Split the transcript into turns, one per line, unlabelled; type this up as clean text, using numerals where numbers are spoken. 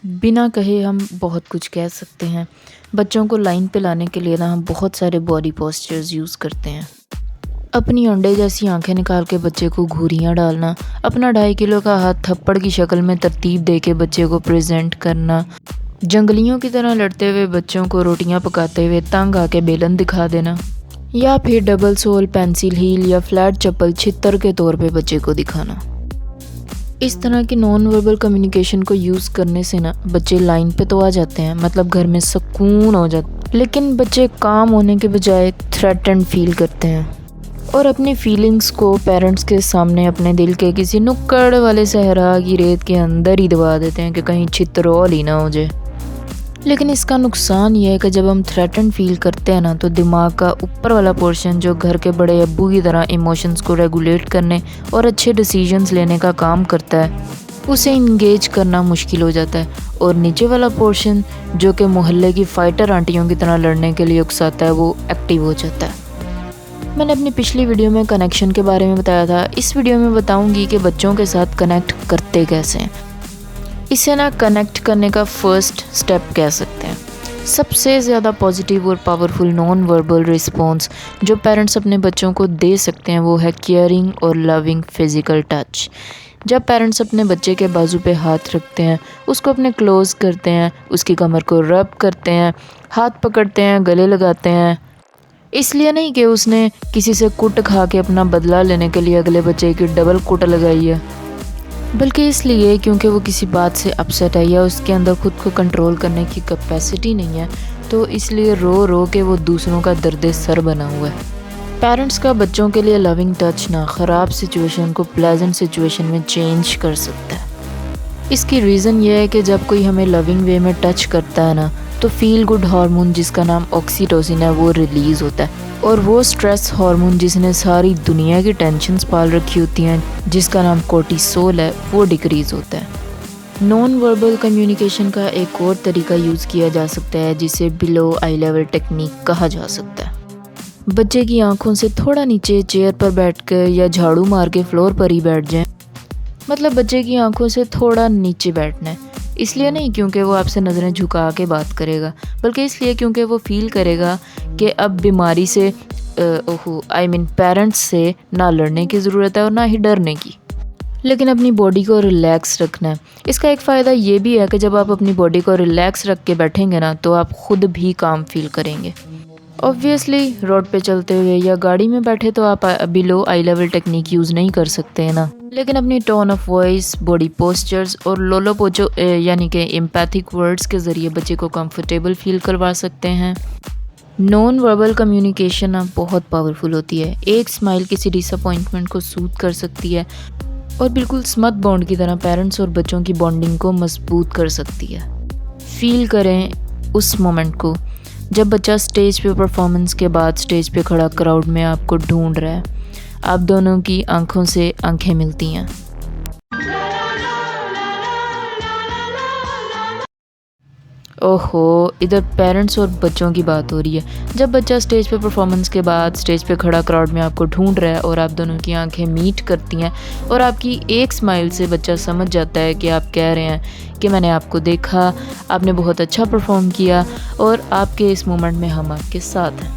बिना कहे हम बहुत कुछ कह सकते हैं। बच्चों को लाइन पे लाने के लिए ना हम बहुत सारे बॉडी पोस्चर्स यूज़ करते हैं। अपनी अंडे जैसी आंखें निकाल के बच्चे को घूरियाँ डालना, अपना 2.5 किलो का हाथ थप्पड़ की शक्ल में तरतीब दे के बच्चे को प्रेजेंट करना, जंगलियों की तरह लड़ते हुए बच्चों को रोटियां पकाते हुए तंग आके बेलन दिखा देना, या फिर डबल सोल पेंसिल हील या फ्लैट चप्पल छितर के तौर पे बच्चे को दिखाना। इस तरह की नॉन वर्बल कम्युनिकेशन को यूज़ करने से ना बच्चे लाइन पे तो आ जाते हैं, मतलब घर में सुकून हो जाता, लेकिन बच्चे काम होने के बजाय थ्रेटन्ड फील करते हैं और अपनी फीलिंग्स को पेरेंट्स के सामने अपने दिल के किसी नुक्कड़ वाले सहरा की रेत के अंदर ही दबा देते हैं कि कहीं छितरौल ही ना हो जाए। लेकिन इसका नुकसान ये है कि जब हम थ्रेटन फील करते हैं ना तो दिमाग का ऊपर वाला पोर्शन जो घर के बड़े अब्बू की तरह इमोशंस को रेगुलेट करने और अच्छे डिसीजंस लेने का काम करता है, उसे इंगेज करना मुश्किल हो जाता है, और नीचे वाला पोर्शन जो कि मोहल्ले की फाइटर आंटियों की तरह लड़ने के लिए उकसाता है वो एक्टिव हो जाता है। मैंने अपनी पिछली वीडियो में कनेक्शन के बारे में बताया था। इस वीडियो में बताऊंगी कि बच्चों के साथ कनेक्ट करते कैसे हैं। इसे ना कनेक्ट करने का फर्स्ट स्टेप कह सकते हैं। सबसे ज़्यादा पॉजिटिव और पावरफुल नॉन वर्बल रिस्पॉन्स जो पेरेंट्स अपने बच्चों को दे सकते हैं वो है केयरिंग और लविंग फिज़िकल टच। जब पेरेंट्स अपने बच्चे के बाजू पे हाथ रखते हैं, उसको अपने क्लोज करते हैं, उसकी कमर को रब करते हैं, हाथ पकड़ते हैं, गले लगाते हैं, इसलिए नहीं कि उसने किसी से कुट खा के अपना बदला लेने के लिए अगले बच्चे की डबल कुट लगाई है, बल्कि इसलिए क्योंकि वो किसी बात से अपसेट है या उसके अंदर खुद को कंट्रोल करने की कैपेसिटी नहीं है, तो इसलिए रो रो के वो दूसरों का दर्द सर बना हुआ है। पेरेंट्स का बच्चों के लिए लविंग टच ना ख़राब सिचुएशन को प्लेजेंट सिचुएशन में चेंज कर सकता है। इसकी रीज़न ये है कि जब कोई हमें लविंग वे में टच करता है ना तो फील गुड हार्मोन जिसका नाम ऑक्सीटोसिन है वो रिलीज़ होता है, और वो स्ट्रेस हार्मोन जिसने सारी दुनिया की टेंशन्स पाल रखी होती हैं जिसका नाम कोर्टिसोल है वो डिक्रीज़ होता है। नॉन वर्बल कम्युनिकेशन का एक और तरीका यूज़ किया जा सकता है जिसे बिलो आई लेवल टेक्निक कहा जा सकता है। बच्चे की आंखों से थोड़ा नीचे चेयर पर बैठकर या झाड़ू मार के फ्लोर पर ही बैठ जाएं, मतलब बच्चे की आंखों से थोड़ा नीचे बैठना है। इसलिए नहीं क्योंकि वो आपसे नज़रें झुका के बात करेगा, बल्कि इसलिए क्योंकि वो फील करेगा कि अब बीमारी से पेरेंट्स से ना लड़ने की ज़रूरत है और ना ही डरने की, लेकिन अपनी बॉडी को रिलैक्स रखना है। इसका एक फ़ायदा ये भी है कि जब आप अपनी बॉडी को रिलैक्स रख के बैठेंगे ना तो आप खुद भी काम फील करेंगे। ऑब्वियसली रोड पे चलते हुए या गाड़ी में बैठे तो आप below I level technique use नहीं कर सकते हैं ना, लेकिन अपनी tone of voice, body postures और लोलो पोचो यानी कि एम्पैथिक वर्ड्स के ज़रिए बच्चे को कंफर्टेबल फील करवा सकते हैं। नॉन वर्बल कम्युनिकेशन ना बहुत पावरफुल होती है। एक स्माइल किसी डिसअपॉइंटमेंट को सूट कर सकती है और बिल्कुल स्मथ बॉन्ड की तरह पेरेंट्स और बच्चों की बॉन्डिंग को मजबूत कर सकती है। फील करें उस मोमेंट को जब बच्चा स्टेज पे परफॉर्मेंस के बाद स्टेज पे खड़ा क्राउड में आपको ढूंढ रहा है, आप दोनों की आंखों से आंखें मिलती हैं। ओहो, इधर पेरेंट्स और बच्चों की बात हो रही है। जब बच्चा स्टेज पे परफॉर्मेंस के बाद स्टेज पे खड़ा क्राउड में आपको ढूंढ रहा है और आप दोनों की आंखें मीट करती हैं और आपकी एक स्माइल से बच्चा समझ जाता है कि आप कह रहे हैं कि मैंने आपको देखा, आपने बहुत अच्छा परफॉर्म किया और आपके इस मोमेंट में हम आपके साथ हैं।